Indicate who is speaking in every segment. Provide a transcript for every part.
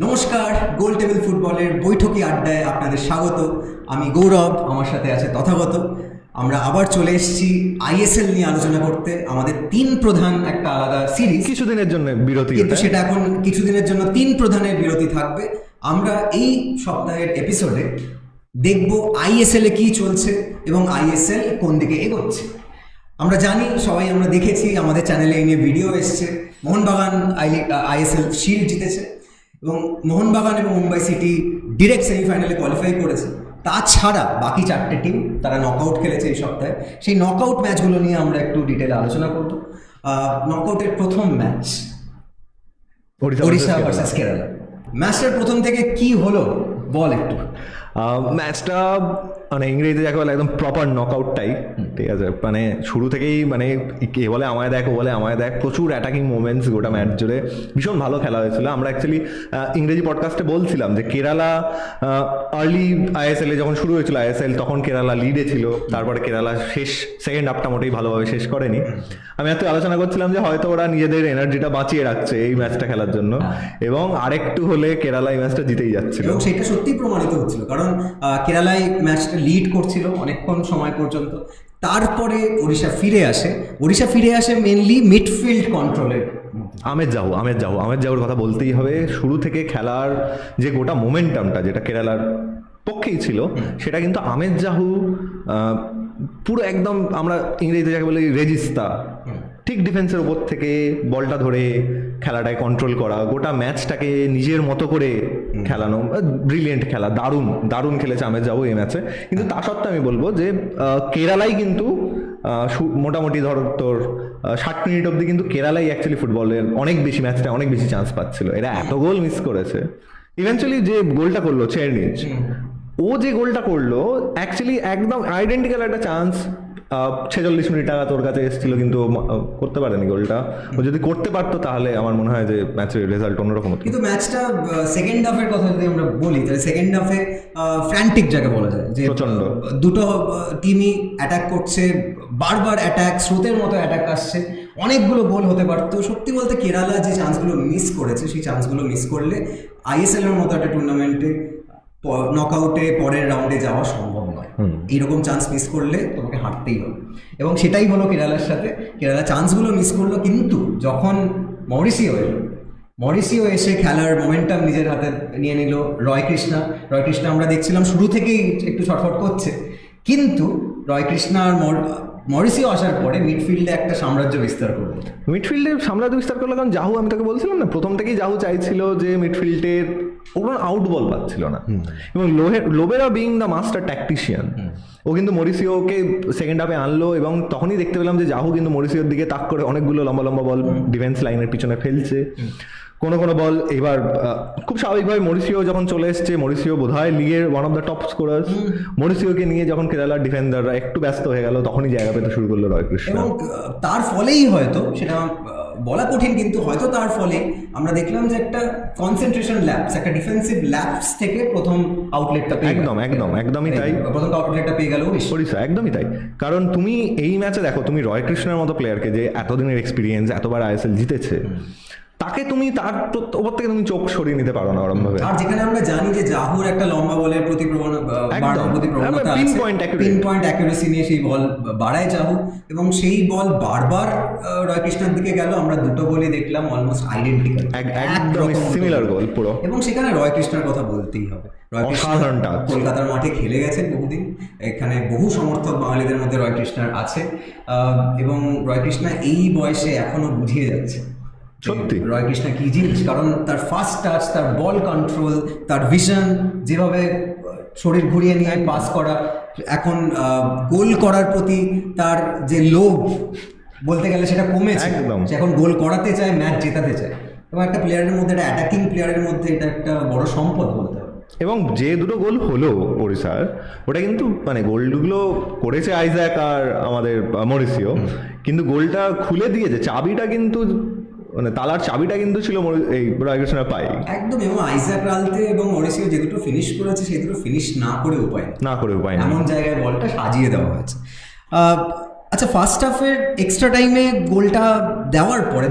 Speaker 1: নমস্কার, গোল টেবিল ফুটবলের বৈঠকি আড্ডায় আপনাদের স্বাগত। আমি গৌরব, আমার সাথে আছে তথাগত। আমরা আবার চলে এসেছি আইএসএল নিয়ে আলোচনা করতে। আমাদের তিন প্রধান একটা আলাদা সিরিজ,
Speaker 2: কিছুদিনের জন্য বিরতি,
Speaker 1: কিন্তু সেটা এখন কিছুদিনের জন্য তিন প্রধানের বিরতি থাকবে। আমরা এই সপ্তাহের এপিসোডে দেখব আইএসএল এ কি চলছে এবং আইএসএল কোন দিকে এগোচ্ছে। আমরা জানি, সবাই আমরা দেখেছি, আমাদের চ্যানেলে এই নিয়ে ভিডিও এসছে। মোহনবাগান আইএসএল শিল্ড জিতেছে এবং মোহনবাগান এবং মুম্বাই সিটি ডিরেক্ট সেমিফাইনালে কোয়ালিফাই করেছে। তাছাড়া বাকি চারটে টিম তারা নকআউট খেলেছে এই সপ্তাহে। সেই নকআউট ম্যাচগুলো নিয়ে আমরা একটু ডিটেলে আলোচনা করব। নকআউটের প্রথম ম্যাচ ওড়িশা ভার্সেস কেরালা। ম্যাচটার প্রথম থেকে কি হলো বল একটু।
Speaker 2: ম্যাচটা মানে ইংরেজিতে যাকে বলে একদম প্রপার নকআউটটাই, ঠিক আছে। মানে শুরু থেকেই মানে কে বলে আমায় দেখ, ও বলে আমায় দেখ, প্রচুর অ্যাটাকিং মোমেন্টস গোটা ম্যাচ জুড়ে। ভীষণ ভালো খেলা হয়েছিল। আমরা অ্যাকচুয়ালি ইংরেজি পডকাস্টে বলছিলাম যে কেরালা আর্লি আইএসএল এ যখন শুরু হয়েছিল আইএসএল, তখন কেরালা লিডে ছিল। তারপরে কেরালা সেকেন্ড হাফটা মোটেই ভালোভাবে শেষ করেনি। আমি এত আলোচনা করছিলাম যে হয়তো ওরা নিজেদের এনার্জিটা বাঁচিয়ে রাখছে এই ম্যাচটা খেলার জন্য, এবং আরেকটু হলে কেরালা এই ম্যাচটা জিতেই যাচ্ছিল।
Speaker 1: এবং সেটা সত্যিই প্রমাণিত হচ্ছিল, কারণ কেরালায় ম্যাচটা লিড করছিল অনেকক্ষণ সময় পর্যন্ত। তারপরে ওড়িশা ফিরে আসে মেনলি মিডফিল্ড কন্ট্রোলের।
Speaker 2: আমেদ জাহুর কথা বলতেই হবে। শুরু থেকে খেলার যে গোটা মোমেন্টামটা যেটা কেরালার পক্ষেই ছিল, সেটা কিন্তু আমেদ জাহু পুরো একদম, আমরা ইংরেজিতে যাকে বলি রেজিস্তা, ঠিক ডিফেন্সের উপর থেকে বলটা ধরে খেলাটাকে কন্ট্রোল করা, গোটা ম্যাচটাকে নিজের মতো করে খেলানো। ব্রিলিয়েন্ট খেলা, দারুণ খেলেছে আমেদ জাহু এই ম্যাচে। কিন্তু তা সত্ত্বেও আমি বলবো যে কেরালাই কিন্তু মোটামুটি ধর তোর 60 মিনিট অবধি কিন্তু কেরালাই অ্যাকচুয়ালি ফুটবলের অনেক বেশি, ম্যাচটা অনেক বেশি চান্স পাচ্ছিল। এরা এত গোল মিস করেছে। ইভেন্চুয়ালি যে গোলটা করলো চেরনিচ, ও যে গোলটা করলো অ্যাকচুয়ালি একদম আইডেন্টিক্যাল একটা চান্স 46 মিনিট টাকা তোর কাছে এসেছিল, কিন্তু করতে পারেনি গোলটা। ও যদি করতে পারতো তাহলে আমার মনে হয় যে ম্যাচের রেজাল্ট অন্যরকম হতো।
Speaker 1: কিন্তু ম্যাচটা সেকেন্ড হাফের কথা যদি আমরা বলি, তাহলে সেকেন্ড হাফে ফ্র্যান্টিক যাকে বলা যায়, যে
Speaker 2: প্রচন্ড
Speaker 1: দুটো টিমই অ্যাটাক করছে, বারবার অ্যাটাক, স্রোতের মতো অ্যাটাক আসছে, অনেকগুলো গোল হতে পারতো। সত্যি বলতে কেরালা যে চান্সগুলো মিস করেছে, সেই চান্সগুলো মিস করলে আইএসএল এর মতো একটা টুর্নামেন্টে নকআউটে পরের রাউন্ডে যাওয়া সম্ভব নয়। এইরকম চান্স মিস করলে তোমাকে হারতেই হবে, এবং সেটাই হলো কেরালার সাথে। কেরালা চান্সগুলো মিস করলো, কিন্তু যখন মরিসিও এসে খেলার মোমেন্টাম নিজের হাতে নিয়ে নিল। রয় কৃষ্ণা আমরা দেখছিলাম শুরু থেকেই একটু ছটফট করছে, কিন্তু রয় কৃষ্ণা আর মরিসিও আসার পরে মিডফিল্ডে একটা সাম্রাজ্য বিস্তার করলো।
Speaker 2: কারণ জাহু, আমি তোকে বলছিলাম না, প্রথম থেকেই জাহু চাইছিল যে মিডফিল্ডের ওরা আউট বল পাচ্ছিল না, এবং Lobera being the master tactician, ও কিন্তু মরিসিওকে সেকেন্ড হাফে আনলো। এবং তখনই দেখতে পেলাম যে জাহু কিন্তু মরিসিওর দিকে তাক করে অনেকগুলো লম্বা বল ডিফেন্স লাইনের পিছনে ফেলছে। কোনো বল এবার খুব স্বাভাবিকভাবে মরিসিও যখন চলে এসছে, মরিসিও বোধহয় লিগের one of the top scorers, মরিসিওকে নিয়ে যখন কেরালার ডিফেন্ডাররা একটু ব্যস্ত হয়ে গেল, তখনই জায়গা পেতে শুরু করলো রয় কৃষ্ণ।
Speaker 1: এবং তার ফলেই হয়তো, সেটা বলা কঠিন, কিন্তু হয়তো তার ফলে আমরা দেখলাম যে একটা কনসেন্ট্রেশন ল্যাপস, একটা ডিফেন্সিভ ল্যাপস থেকে প্রথম আউটলেটটা পেয়ে
Speaker 2: একদমই তাই,
Speaker 1: প্রথম আউটলেটটা পেয়ে গেল
Speaker 2: ওড়িশা। একদমই তাই। কারণ তুমি এই ম্যাচে দেখো, তুমি রয় কৃষ্ণের মতো প্লেয়ারকে, যে এতদিনের এক্সপিরিয়েন্স, এতবার আইএসএল জিতেছে, তাকে তুমি তার ওপর থেকে তুমি চোখ সরিয়ে নিতে পারো না ওরম ভাবে।
Speaker 1: আর যেখানে আমরা জানি যে জাহুর একটা লম্বা বলের প্রতি প্রবণতা আছে, পিন পয়েন্ট অ্যাকুরেসি নিয়ে সেই বল বাড়ায় জাহু, এবং সেই বল বারবার রয় কৃষ্ণের দিকে গেল। আমরা দুটো গোলই দেখলাম অলমোস্ট আইডেন্টিক্যাল,
Speaker 2: একদম সিমিলার গোল পুরো।
Speaker 1: এবং সেখানে রয় কৃষ্ণের কথা বলতেই হবে। রয় কৃষ্ণ কলকাতার মাঠে খেলে গেছেন বহুদিন, এখানে বহু সমর্থক বাঙালিদের মধ্যে রয় কৃষ্ণার আছে, এবং রয় কৃষ্ণা এই বয়সে এখনো বুঝিয়ে যাচ্ছে
Speaker 2: সত্যি
Speaker 1: রয় কৃষ্ণা কি জিনিস। কারণ তার ফার্স্ট টাচ, তার বল কন্ট্রোল, তার ভিশন, যেভাবে শরীর ঘুরিয়ে নিয়ে পাস করা, এখন গোল করার প্রতি তার যে লোভ, বলতে গেলে সেটা কমেছে। এখন গোল করাতে চায়, ম্যাচ জেতাতে চায়, এবং একটা প্লেয়ারের মধ্যে, একটা অ্যাটাকিং প্লেয়ারের মধ্যে এটা একটা বড় সম্পদ বলতে হবে।
Speaker 2: এবং যে দুটো গোল হলো ওড়িশার, ওটা কিন্তু মানে গোলগুলো করেছে আইজ্যাক আর আমাদের মরিসিও, কিন্তু গোলটা খুলে দিয়েছে চাবিটা, কিন্তু মানে তালার চাবিটা কিন্তু ছিল এই রয় কৃষ্ণের পাই
Speaker 1: একদম। এবং আইজ্যাক রালতে এবং মরিসিও যে দুটো ফিনিশ করেছে, সেই দুটো ফিনিশ না করে উপায়
Speaker 2: এমন
Speaker 1: জায়গায় বলটা সাজিয়ে দেওয়া হয়েছে। আচ্ছা, ফার্স্ট হাফের এক্সট্রা টাইমে গোলটা দেওয়ার পরে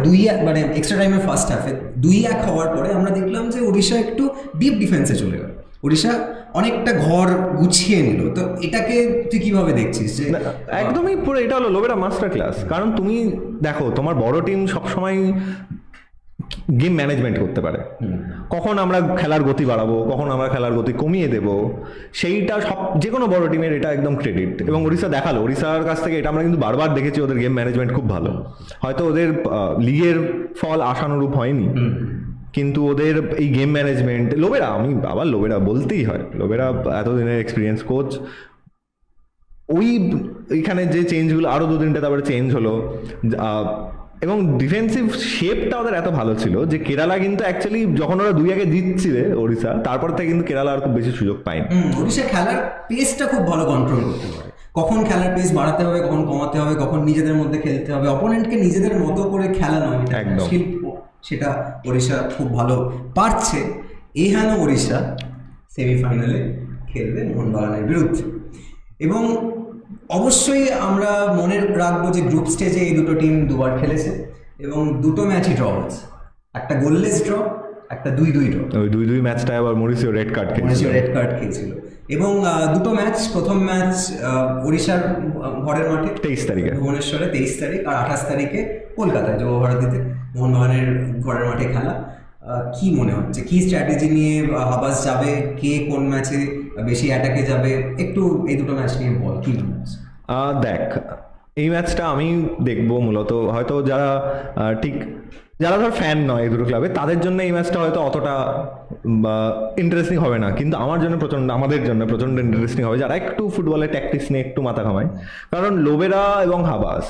Speaker 1: মানে এক্সট্রা টাইমের ফার্স্ট হাফে 2-1 হওয়ার পরে আমরা দেখলাম যে ওড়িশা একটু ডিপ ডিফেন্সে চলে গেল, ওড়িশা অনেকটা ঘর গুছিয়ে নিল। তো এটাকে তুই কিভাবে দেখছিস? যে
Speaker 2: একদমই পুরো এটা হলো লোবেরা মাস্টার ক্লাস। কারণ তুমি দেখো তোমার বড় টিম সবসময় গেম ম্যানেজমেন্ট করতে পারে, কখন আমরা খেলার গতি বাড়াবো, কখন আমরা খেলার গতি কমিয়ে দেব, সেইটা সব যে কোনো বড় টিমের এটা একদম ক্রেডিট। এবং ওড়িশা দেখালো, ওড়িশার কাছ থেকে এটা আমরা কিন্তু বারবার দেখেছি, ওদের গেম ম্যানেজমেন্ট খুব ভালো। হয়তো ওদের লিগের ফল আশানুরূপ হয়নি, কিন্তু ওদের এই গেম ম্যানেজমেন্ট, লোবেরা, আমি আবার লোবেরা বলতেই হয়, লোবেরা এতদিনের এক্সপিরিয়েন্স কোচ, ওই এইখানে যে চেঞ্জগুলো আরও 2-3টে তারপরে চেঞ্জ হলো, এবং ডিফেন্সিভ শেপটা ওদের এত ভালো ছিল যে কেরালা কিন্তু অ্যাকচুয়ালি যখন ওরা 2-1 জিতছিল ওড়িশা, তারপর থেকে কিন্তু কেরালা আর খুব বেশি সুযোগ পায়নি।
Speaker 1: ওড়িশা খেলার পেসটা খুব ভালো কন্ট্রোল করতে পারে, কখন খেলার পেস বাড়াতে হবে, কখন কমাতে হবে, কখন নিজেদের মধ্যে খেলতে হবে, অপোনেন্টকে নিজেদের মতো করে খেলানো,
Speaker 2: একদম
Speaker 1: শিল্প, সেটা ওড়িশা খুব ভালো পারছে। এই হেন ওড়িশা সেমিফাইনালে খেলবে মোহনবাগানের বিরুদ্ধে। এবং অবশ্যই আমরা মনে রাখবো যে গ্রুপ স্টেজে এই দুটো টিম দুবার খেলেছে এবং দুটো ম্যাচই ড্র হয়েছে, একটা গোললেস ড্র, একটা 2-2 ড্র।
Speaker 2: ওই 2-2 ম্যাচটা আবার মরিসিও রেড কার্ড
Speaker 1: খেয়েছিল। এবং দুটো ম্যাচ, প্রথম ম্যাচ ওড়িশার ঘরের মাঠে
Speaker 2: 23 তারিখে
Speaker 1: ভুবনেশ্বরে 23 তারিখ, আর 28 তারিখে কলকাতায় যুবভারতীতে মোহনবাগানের ঘরের মাঠে খেলা। কি মনে হচ্ছে, কি স্ট্র্যাটেজি নিয়ে হাবাস যাবে, কে কোন ম্যাচে বেশি অ্যাটাকে যাবে, একটু এই দুটো ম্যাচ নিয়ে বল, কি মনে হচ্ছে?
Speaker 2: দেখ, এই ম্যাচটা আমি দেখবো মূলত, হয়তো যারা যারা ধর ফ্যান নয় এই দুটো ক্লাবে, তাদের জন্য এই ম্যাচটা হয়তো অতটা ইন্টারেস্টিং হবে না, কিন্তু আমাদের জন্য প্রচন্ড ইন্টারেস্টিং হবে যারা একটু ফুটবলের ট্যাকটিক্স নিয়ে একটু মাথা ঘামায়। কারণ লোবেরা এবং Habas,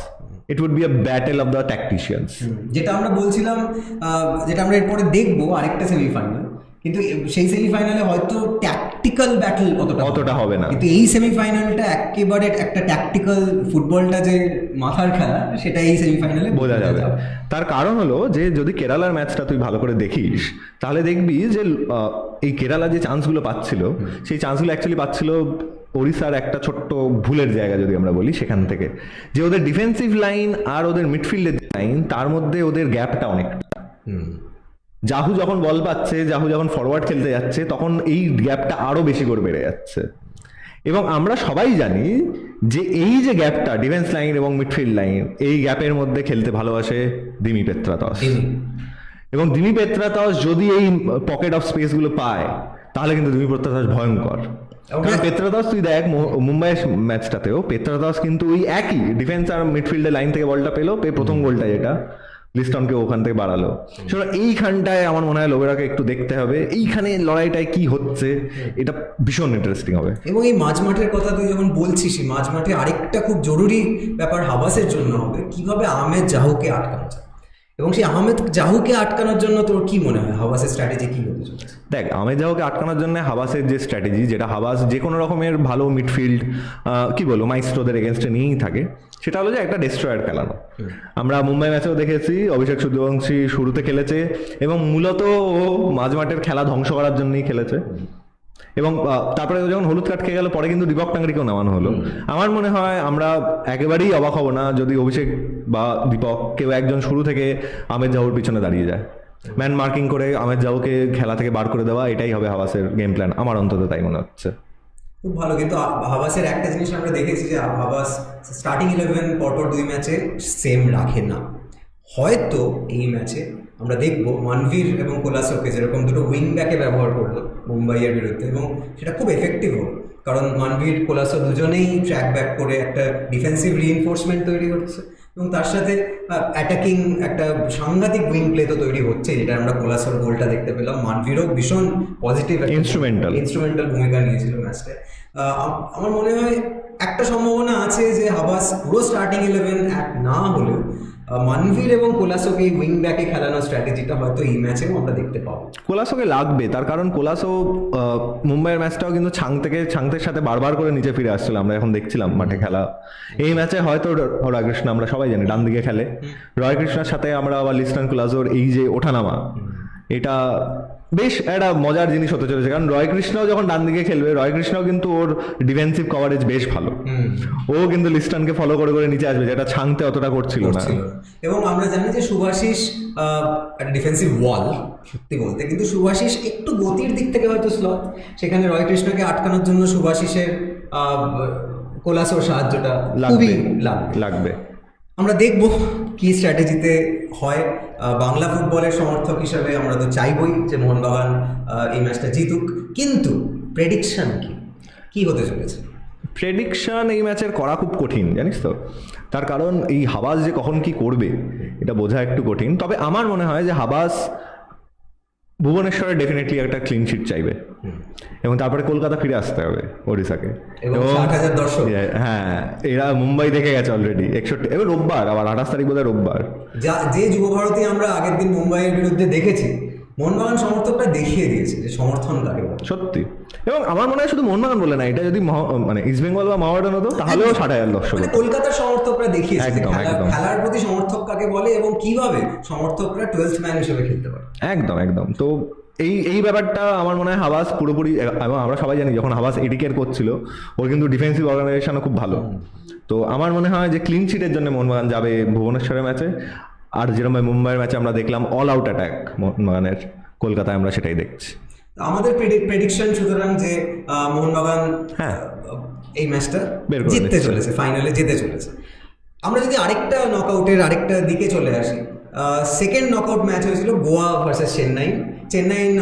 Speaker 2: it would be a battle of the tacticians,
Speaker 1: যেটা আমরা বলছিলাম, যেটা আমরা এরপরে দেখবো আরেকটা সেমিফাইনাল, কিন্তু সেই সেমিফাইনালে হয়তো ট্যাকটিক্যাল ব্যাটল অতটা হবে না, কিন্তু এই সেমিফাইনালটা একেবারে একটা ট্যাকটিক্যাল, ফুটবলটা যে মাথার খেলা সেটা এই সেমিফাইনালে
Speaker 2: বোঝা যাবে। তার কারণ হলো যে যদি কেরালার ম্যাচটা তুই ভালো করে দেখিস, তাহলে দেখবি যে এই কেরালা যে চান্সগুলো পাচ্ছিল, সেই চান্সগুলো অ্যাকচুয়ালি পাচ্ছিল ওড়িশার একটা ছোট্ট ভুলের জায়গা যদি আমরা বলি, সেখান থেকে যে ওদের ডিফেন্সিভ লাইন আর ওদের মিডফিল্ডের লাইন, তার মধ্যে ওদের গ্যাপটা অনেকটা। জাহু যখন বল পাচ্ছে, জাহু যখন ফরওয়ার্ড খেলতে যাচ্ছে, তখন এই গ্যাপটা আরো বেশি করে বেড়ে যাচ্ছে। এবং আমরা সবাই জানি যে এই যে গ্যাপটা ডিফেন্স লাইন এবং মিডফিল্ড লাইন, এই গ্যাপের মধ্যে খেলতে ভালোবাসে দিমি পেত্রাতস। এবং দিমি পেত্রাতস যদি এই পকেট অফ স্পেস গুলো পায়, তাহলে কিন্তু দিমি পেত্রাতস ভয়ঙ্কর। কারণ পেত্রাতস তুই দেখ মুম্বাইয়ের ম্যাচটাতেও পেত্রাতস কিন্তু ওই একই ডিফেন্স আর মিডফিল্ডের লাইন থেকে বলটা পেলো, প্রথম গোলটা যেটা লিস্টনকে ওখান থেকে বাড়ালো। এইখানটায় আমার মনে হয় লোবেরাকে একটু দেখতে হবে, এইখানে লড়াইটায় কি হচ্ছে, এটা ভীষণ ইন্টারেস্টিং হবে।
Speaker 1: এবং এই মাঝমাঠের কথা তুই যখন বলছিস, মাঝমাঠে আরেকটা খুব জরুরি ব্যাপার হাবাসের জন্য হবে, কিভাবে আহমেদ জাহুকে আটকানো যায়। এবং সেই আহমেদ জাহুকে আটকানোর জন্য তোর কি মনে হয় হাবাসের স্ট্র্যাটেজি কি হতে চলেছে?
Speaker 2: দেখ, আহমেদ জাহুকে আটকানোর জন্য হাবাসের যে স্ট্র্যাটেজি, যেটা হাবাস যে কোনো রকমের ভালো মিডফিল্ড কি বলবো মাইস্ট্রোদের এগেনস্টে নিয়েই থাকে, সেটা হলো যে একটা ডেস্ট্রয়ার খেলানো। আমরা মুম্বাই ম্যাচেও দেখেছি অভিষেক সূর্যবংশী শুরুতে খেলেছে এবং মূলত ও মাঝমাঠের খেলা ধ্বংস করার জন্যই খেলেছে। এবং তারপরে যখন হলুদ কার্ড খেয়ে গেল, পরে কিন্তু দীপক টাঙ্গরিকেও নামানো হলো। আমার মনে হয় আমরা একেবারেই অবাক হব না যদি অভিষেক বা দীপক কেউ একজন শুরু থেকে আহমেদ জাহুর পিছনে দাঁড়িয়ে যায়, ম্যান মার্কিং করে আহমেদ জাহুকে খেলা থেকে বার করে দেওয়া, এটাই হবে হাবাসের গেম প্ল্যান, আমার অন্তত তাই মনে হচ্ছে।
Speaker 1: খুব ভালো। কিন্তু হাবাসের একটা জিনিস আমরা দেখেছি যে হাবাস স্টার্টিং 11 পরপর 2 ম্যাচে সেম রাখে না। হয়তো এই ম্যাচে আমরা দেখবো মানভীর এবং কোলাসোকে যেরকম দুটো উইং ব্যাকে ব্যবহার করলো মুম্বাইয়ের বিরুদ্ধে, এবং সেটা খুব এফেক্টিভ হোক, কারণ মানভীর কোলাসো দুজনেই ট্র্যাক ব্যাক করে একটা ডিফেন্সিভ রিইনফোর্সমেন্ট তৈরি করছে এবং তার সাথে অ্যাটাকিং একটা সাংঘাতিক উইং প্লে তো তৈরি হচ্ছে, যেটা আমরা কোলাসোর গোলটা দেখতে পেলাম। মানভীরও ভীষণ পজিটিভ ইনস্ট্রুমেন্টাল ভূমিকা নিয়েছিল ম্যাচটায়। আমার মনে হয় একটা সম্ভাবনা আছে যে হাবাস পুরো স্টার্টিং 11 এক না হলেও মানভীর এবং কোলাসোকে উইং ব্যাকে খেলানোর স্ট্র্যাটেজিটা হয়তো এই ম্যাচেও আমরা দেখতে পাবো।
Speaker 2: কোলাসোকে লাগবে, তার কারণ কোলাসো মুম্বাইয়ের ম্যাচটাও কিন্তু ছাংতের সাথে বারবার করে নিচে ফিরে আসছিল, আমরা এখন দেখছিলাম মাঠে খেলা। এই ম্যাচে হয়তো রয় কৃষ্ণ আমরা সবাই জানি ডান দিকে খেলে, রয় কৃষ্ণের সাথে আমরা আবার লিস্টন কোলাসোর এই যে ওঠানামা, এটা বেশ একটা মজার জিনিস হতে চলেছে, কারণ রয় কৃষ্ণও যখন ডান দিকে খেলবে, রয় কৃষ্ণও কিন্তু ওর ডিফেন্সিভ কভারেজ বেশ ভালো, ও কিন্তু লিস্টনকে ফলো করে করে নিচে আসবে, যেটা ছাংতে অতটা করছিল না।
Speaker 1: এবং আমরা জানি যে শুভাশিস একটা ডিফেন্সিভ ওয়াল সত্যি বলতে, কিন্তু শুভাশিস একটু গতির দিক থেকে হয়তো স্লথ, সেখানে রয় কৃষ্ণকে আটকানোর জন্য শুভাশিসের কোলাসোর সাহায্যটা খুবই
Speaker 2: লাগবে।
Speaker 1: আমরা দেখব কি স্ট্র্যাটেজিতে হয়। বাংলা ফুটবলের সমর্থক হিসাবে আমরা তো চাইবই যে মোহনবাগান এই ম্যাচটা জিতুক, কিন্তু প্রেডিকশন কি হতে চলেছে?
Speaker 2: প্রেডিকশন এই ম্যাচের করা খুব কঠিন, জানিস তো, তার কারণ এই হাবাস যে কখন কি করবে এটা বোঝা একটু কঠিন। তবে আমার মনে হয় যে হাবাস ভুবনেশ্বরে ডেফিনেটলি একটা ক্লিন শিট চাইবে, এবং তারপরে কলকাতা ফিরে আসতে হবে ওড়িশাকে।
Speaker 1: এবং 60,000 দর্শক,
Speaker 2: হ্যাঁ, এরা মুম্বাই দেখে গেছে অলরেডি 61, এবার রোববার, আবার 28 তারিখ বোধহয় রোববার।
Speaker 1: যে যুব ভারতী আমরা আগের দিন মুম্বাইয়ের বিরুদ্ধে দেখেছি, মোহনবাগান সমর্থকরা দেখিয়ে দিয়েছে যে সমর্থন কাকে বলে।
Speaker 2: সত্যি, এবং আমার মনে হয় শুধু মোহনবাগান বলে না, এটা যদি মানে ইস্ট বেঙ্গল বা মহামেডান হতো তাহলেও 60,000 দর্শক।
Speaker 1: মানে কলকাতার সমর্থকরা দেখিয়েছে খেলার প্রতি সমর্থক কাকে বলে এবং কিভাবে সমর্থকরা 12th ম্যান হিসেবে খেলতে পারে।
Speaker 2: একদম। তো এই ব্যাপারটা আমার মনে হয় হাবাস পুরোপুরি, এবং আমরা সবাই জানি যখন হাবাস এডিকের করছিল ওর কিন্তু ডিফেন্সিভ অর্গানাইজেশনও খুব ভালো। তো আমার মনে হয় যে ক্লিন শিটের জন্য মোহনবাগান যাবে ভুবনেশ্বরের ম্যাচে, আর যেরকম মুম্বাইয়ের ম্যাচে আমরা দেখলাম অল আউট অ্যাটাক মোহনবাগানের, কলকাতায় আমরা সেটাই দেখছি।
Speaker 1: আমাদের প্রেডিকশন সুতরাং যে মোহনবাগান এই ম্যাচটা জিততে চলেছে, ফাইনালে যেতে চলেছে। আমরা যদি আরেকটা নকআউটের আরেকটা দিকে চলে আসি, সেকেন্ড নকআউট ম্যাচ হয়েছিল গোয়া ভার্সেস চেন্নাই।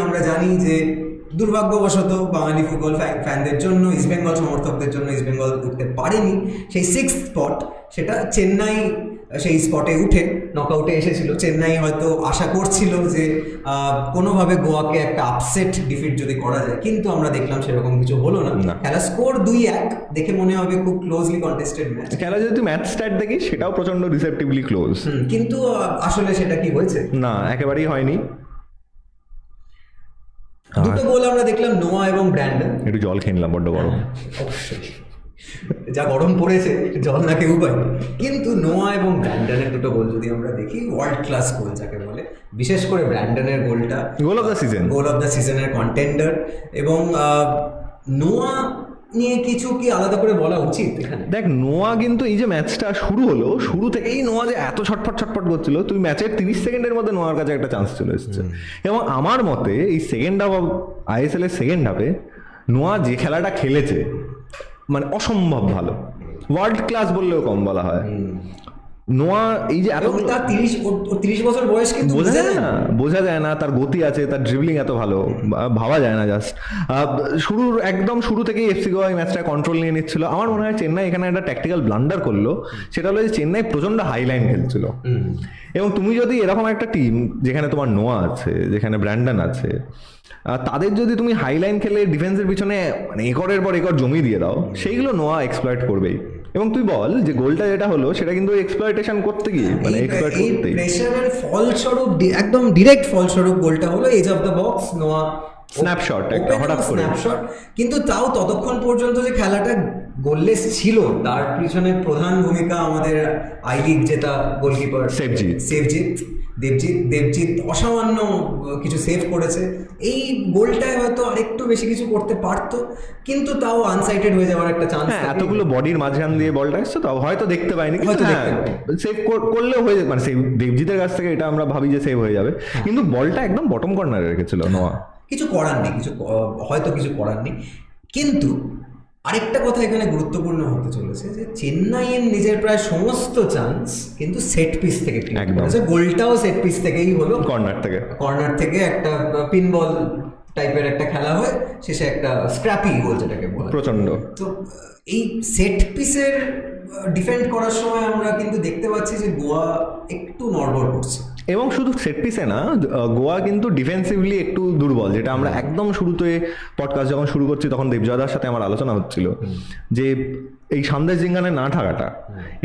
Speaker 1: আমরা জানি যে দুর্ভাগ্যবশত বাঙালি ফুটবল ফ্যানদের জন্য, ইস্টবেঙ্গল সমর্থকদের জন্য ইস্টবেঙ্গল উঠতে পারেনি সেই 6th স্পট, সেটা চেন্নাই সেই স্পটে উঠে নকআউটে এসেছিল। চেন্নাই হয়তো আশা করছিল যে কোনোভাবে গোয়াকে একটা আপসেট ডিফিট যদি করা যায়, কিন্তু আমরা দেখলাম সেরকম কিছু হলো না। খেলা স্কোর 2-1, দেখে মনে হবে খুব ক্লোজলি কন্টেস্টেড ম্যাচ।
Speaker 2: খেলা যদি তুই ম্যাচ স্ট্যাট দেখি সেটাও প্রচন্ড রিসেপটিভলি ক্লোজ,
Speaker 1: কিন্তু আসলে সেটা কি হয়েছে?
Speaker 2: না, একেবারেই হয়নি।
Speaker 1: দুটো গোল আমরা দেখলাম, নোয়া এবং ব্র্যান্ডন।
Speaker 2: একটু জল খেয়ে নিলাম, বড্ড গরম।
Speaker 1: অবশ্যই, যা গরম পড়েছে জল না কেউ পাই। কিন্তু নোয়া এবং ব্র্যান্ডনের দুটো গোল যদি আমরা দেখি, ওয়ার্ল্ড ক্লাস গোল যাকে বলে, বিশেষ করে ব্র্যান্ডনের গোলটা
Speaker 2: গোল অফ দ্য সিজনের
Speaker 1: কন্টেন্ডার। এবং নোয়া নিয়ে কিছু কি আলাদা করে বলা উচিত এখানে?
Speaker 2: দেখ, নোয়া কিন্তু এই যে ম্যাচটা শুরু হলো, শুরু থেকেই নোয়া যে এত ছটফট করছিল, তুই ম্যাচের 30 সেকেন্ডের মধ্যে নোয়ার কাছে একটা চান্স চলে এসেছে। এবং আমার মতে এই সেকেন্ড হাফ অফ আইএসএল এর সেকেন্ড হাফে নোয়া যে খেলাটা খেলেছে মানে অসম্ভব ভালো, ওয়ার্ল্ড ক্লাস বললেও কম বলা হয়। নোয়া এই যে এত
Speaker 1: 30 বছর বয়স, কিন্তু
Speaker 2: বোঝা যায় না তার গতি আছে, তার ড্রিবলিং এত ভালো, ভাবা যায় না। জাস্ট একদম শুরু থেকেই এফসি গোয়া এই ম্যাচটা কন্ট্রোল নিয়ে নিচ্ছিল। আমার মনে হয় চেন্নাই এখানে একটা ট্যাকটিক্যাল ব্লান্ডার করলো, সেটা হলো যে চেন্নাই প্রচন্ড হাই লাইন খেলছিল। এবং তুমি যদি এরকম একটা টিম যেখানে তোমার নোয়া আছে, যেখানে ব্র্যান্ডন আছে, তাদের যদি তুমি হাইলাইন খেলে ডিফেন্সের পিছনে মানে একরের পর একর জমি দিয়ে দাও, সেইগুলো নোয়া এক্সপ্লয়েট করবেই। এবং তুই বল যে গোলটা যেটা হলো সেটা কিন্তু এক্সপ্লয়েটেশন করতে গিয়ে, মানে এক্সপ্লয়েট করতে
Speaker 1: প্রেসারের ফলস্বরূপ, একদম ডিরেক্ট ফলস্বরূপ গোলটা হলো এজ অফ দ্য বক্স, নোয়া
Speaker 2: স্ন্যাপশট, একটা হঠাৎ করে
Speaker 1: স্ন্যাপশট। কিন্তু তাও ততক্ষণ পর্যন্ত যে খেলাটা গোললেস ছিল, তার পিছনে প্রধান ভূমিকা আমাদের আই লিগ জেতা গোলকিপার দেবজিৎ অসামান্য কিছু সেভ করেছে। এই গোলটায় হয়তো আরেকটু বেশি কিছু করতে পারতো, কিন্তু তাও আনসাইটেড হয়ে যাওয়ার একটা চান্স।
Speaker 2: এতগুলো বডির মাঝখান দিয়ে বলটা এসছে, তাও হয়তো দেখতে পাইনি, কিন্তু সেভ করলেও হয়ে যাবে। মানে সেই দেবজিতের কাছ থেকে এটা আমরা ভাবি যে সেভ হয়ে যাবে, কিন্তু বলটা একদম বটম কর্নারে রেখেছিল নোয়া।
Speaker 1: কিছু করার নেই, কিছু করার নেই। কিন্তু আরেকটা কথা এখানে গুরুত্বপূর্ণ হতে চলেছে যে চেন্নাইয়ের নিজের প্রায় সমস্ত চান্স কিন্তু সেট পিস থেকে, গোলটাও সেট পিস থেকেই হলো, কর্নার থেকে একটা পিন বল টাইপের একটা খেলা হয়, শেষে একটা স্ক্র্যাপি গোল যেটাকে বলে প্রচন্ড। তো এই সেট পিসের ডিফেন্ড করার সময় আমরা কিন্তু দেখতে পাচ্ছি যে গোয়া একটু নড়বড় করছে। এবং শুধু সেট পিসে না, গোয়া কিন্তু ডিফেন্সিভলি একটু দুর্বল, যেটা আমরা একদম শুরুতে পডকাস্ট যখন শুরু করছি তখন দেবজয়দার সাথে আমার আলোচনা হচ্ছিল যে এই সন্দেশ জিঙ্গানের না থাকাটা,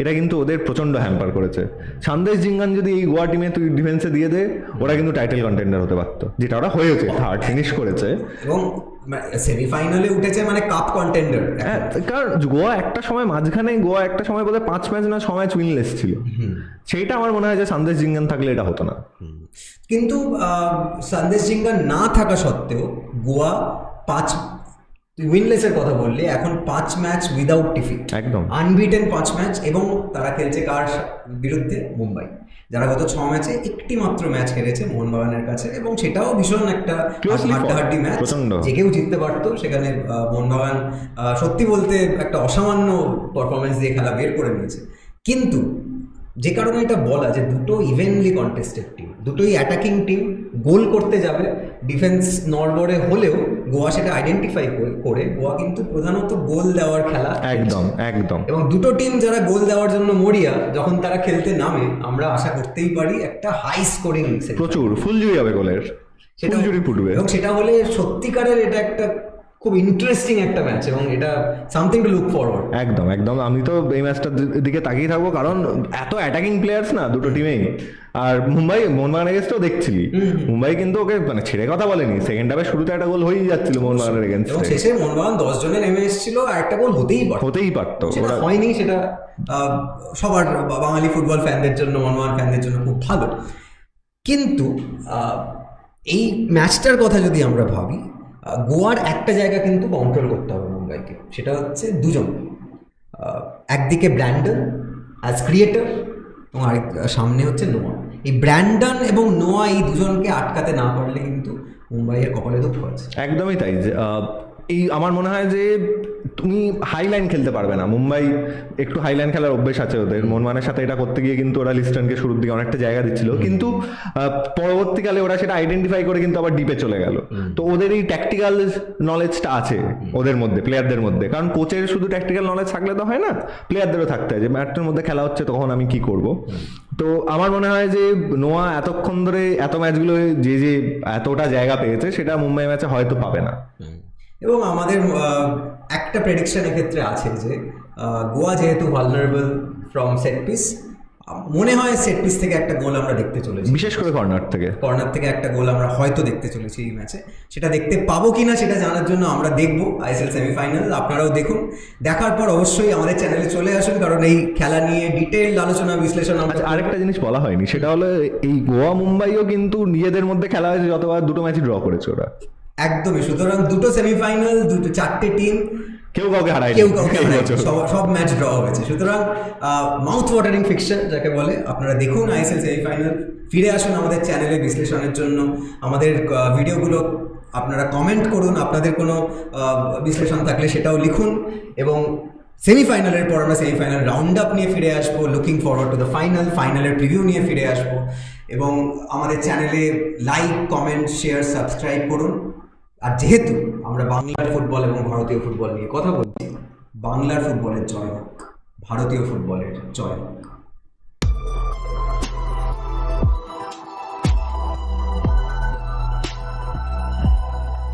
Speaker 1: এটা কিন্তু ওদের প্রচন্ড হ্যাম্পার করেছে। সন্দেশ জিঙ্গান যদি এই গোয়া টিমে তুই ডিফেন্সে দিয়ে দে, ওরা কিন্তু টাইটেল কন্টেন্ডার হতে পারতো, যেটা ওরা হয়েছে, থার্ড ফিনিশ করেছে। এবং সেমিফাইনালে উঠেছে মানে কাপ কন্টেন্ডার।
Speaker 2: হ্যাঁ, কারণ গোয়া একটা সময় মাঝখানে একটা সময় বোধহয় 5 ম্যাচ না 6 ম্যাচ উইনলেস ছিল, সেইটা আমার মনে হয় যে সন্দেশ জিঙ্গান থাকলে এটা হতো না।
Speaker 1: কিন্তু সন্দেশ জিঙ্গান না থাকা সত্ত্বেও গোয়া 5 উইনলেসের কথা বললে এখন 5 ম্যাচ উইদাউট ডিফিট,
Speaker 2: একদম
Speaker 1: আনবিটেন 5 ম্যাচ, এবং তারা খেলছে কার বিরুদ্ধে? মুম্বাই, যারা গত 6 ম্যাচে একটি মাত্র ম্যাচ হেরেছে মোহনবাগানের কাছে, এবং সেটাও ভীষণ একটা হাড্ডাহাড্ডি ম্যাচ, যে কেউ জিততে পারতো সেখানে। মোহনবাগান সত্যি বলতে একটা অসামান্য পারফরমেন্স দিয়ে খেলা বের করে নিয়েছে। কিন্তু যে কারণে এটা বলা যে দুটো ইভেন্টলি কন্টেস্টেড টিম, দুটোই অ্যাটাকিং টিম, গোল করতে যাবে, ডিফেন্স নড়বড়ে হলেও গোয়া সেটা আইডেন্টিফাই করে গোয়া কিন্তু প্রধানত গোল দেওয়ার খেলা,
Speaker 2: একদম একদম।
Speaker 1: এবং দুটো টিম যারা গোল দেওয়ার জন্য মরিয়া, যখন তারা খেলতে নামে আমরা আশা করতেই পারি একটা হাই স্কোরিং,
Speaker 2: প্রচুর ফুলজুরি হবে গোলের, ফুলজুরি ফুটবে,
Speaker 1: এবং সেটা হলে সত্যিকারের এটা একটা খুব ইন্টারেস্টিং একটা ম্যাচ, এবং এটা সামথিং টু লুক ফরওয়ার্ড।
Speaker 2: একদম একদম। আমি তো এই ম্যাচটার দিকে তাকিয়ে থাকবো, কারণ এত অ্যাটাকিং প্লেয়ার্স না দুটো টিমেই। আর মুম্বাই মোহনবাগানের এগেন্সটেও দেখছিলি, মুম্বাই কিন্তু ওকে মানে ছেড়ে কথা বলেনি। সেকেন্ড হাফে শুরুতে একটা গোল হয়েই যাচ্ছিল মোহনবাগানের এগেন্স্টে,
Speaker 1: এবং শেষে মোহনবাগান 10 জনে নেমে এসেছিল, আর একটা গোল হতেই পারতো। সেটা হয়নি, সেটা সবার বাঙালি ফুটবল ফ্যানদের জন্য, মোহনবাগান ফ্যানদের জন্য খুব ভালো। কিন্তু এই ম্যাচটার কথা যদি আমরা ভাবি, গোয়ার একটা জায়গা কিন্তু কন্ট্রোল করতে হবে মুম্বাইকে, সেটা হচ্ছে দুজন। একদিকে ব্র্যান্ডন অ্যাজ ক্রিয়েটর, এবং আরেক সামনে হচ্ছে নোয়া। এই ব্র্যান্ডন এবং নোয়া এই দুজনকে আটকাতে না পারলে কিন্তু মুম্বাইয়ের কপালে দুঃখ আছে।
Speaker 2: একদমই তাই। যে এই আমার মনে হয় যে তুমি হাইলাইন খেলতে পারবে না। মুম্বাই একটু হাইলাইন খেলার অভ্যেস আছে ওদের, মোহনবাগানের সাথে এটা করতে গিয়ে কিন্তু ওরা লিস্টনকে শুরুর দিকে অনেকটা জায়গা দিচ্ছিল, কিন্তু পরবর্তীকালে ওরা সেটা আইডেন্টিফাই করে কিন্তু আবার ডিপে চলে গেল। তো ওদের এই ট্যাকটিক্যাল নলেজটা আছে ওদের মধ্যে, প্লেয়ারদের মধ্যে, কারণ কোচের শুধু ট্যাকটিক্যাল নলেজ থাকলে তো হয় না, প্লেয়ারদেরও থাকতে হয় যে ম্যাচটার মধ্যে খেলা হচ্ছে তখন আমি কি করব। তো আমার মনে হয় যে নোয়া এতক্ষণ ধরে এত ম্যাচগুলো যে এতটা জায়গা পেয়েছে, সেটা মুম্বাই ম্যাচে হয়তো পাবে না।
Speaker 1: এবং আমাদের একটা প্রেডিকশন এক্ষেত্রে আছে যে গোয়া যেহেতু ভালনারেবল ফ্রম সেট পিস, মনে হয় সেট পিস থেকে একটা গোল আমরা দেখতে চলেছি,
Speaker 2: বিশেষ করে কর্নার থেকে
Speaker 1: একটা গোল আমরা হয়তো দেখতে চলেছি এই ম্যাচে। সেটা দেখতে পাবো কিনা সেটা জানার জন্য আমরা দেখবো আইএসএল সেমিফাইনাল। আপনারাও দেখুন, দেখার পর অবশ্যই আমাদের চ্যানেলে চলে আসুন, কারণ এই খেলা নিয়ে ডিটেইলড আলোচনা বিশ্লেষণ।
Speaker 2: আরেকটা জিনিস বলা হয়নি, সেটা হলো এই গোয়া মুম্বাইও কিন্তু নিজেদের মধ্যে খেলা হয়েছে যতবার, দুটো ম্যাচই ড্র করেছে ওরা।
Speaker 1: একদমই, সুতরাং দুটো সেমিফাইনাল, দুটো 4টে টিম,
Speaker 2: কেউ কাউকে হারায়নি,
Speaker 1: সব ম্যাচ ড্র হয়েছে। সুতরাং মাউথ ওয়াটারিং ফিকশন যাকে বলে, আপনারা দেখুন আইএসএল সেমিফাইনাল। ফিরে আসুন আমাদের চ্যানেলে বিশ্লেষণের জন্য। আমাদের ভিডিওগুলো আপনারা কমেন্ট করুন, আপনাদের কোনো বিশ্লেষণ থাকলে সেটাও লিখুন, এবং সেমিফাইনালের পর আমরা সেমিফাইনাল রাউন্ড আপ নিয়ে ফিরে আসবো, লুকিং ফরওয়ার্ড টু দ্য ফাইনালের প্রিভিউ নিয়ে ফিরে আসবো। এবং আমাদের চ্যানেলে লাইক, কমেন্ট, শেয়ার, সাবস্ক্রাইব করুন। আর যেহেতু আমরা বাংলার ফুটবল এবং ভারতীয় ফুটবল নিয়ে কথা বলছি, বাংলার ফুটবলের জয় হোক, ভারতীয় ফুটবলের জয় হোক।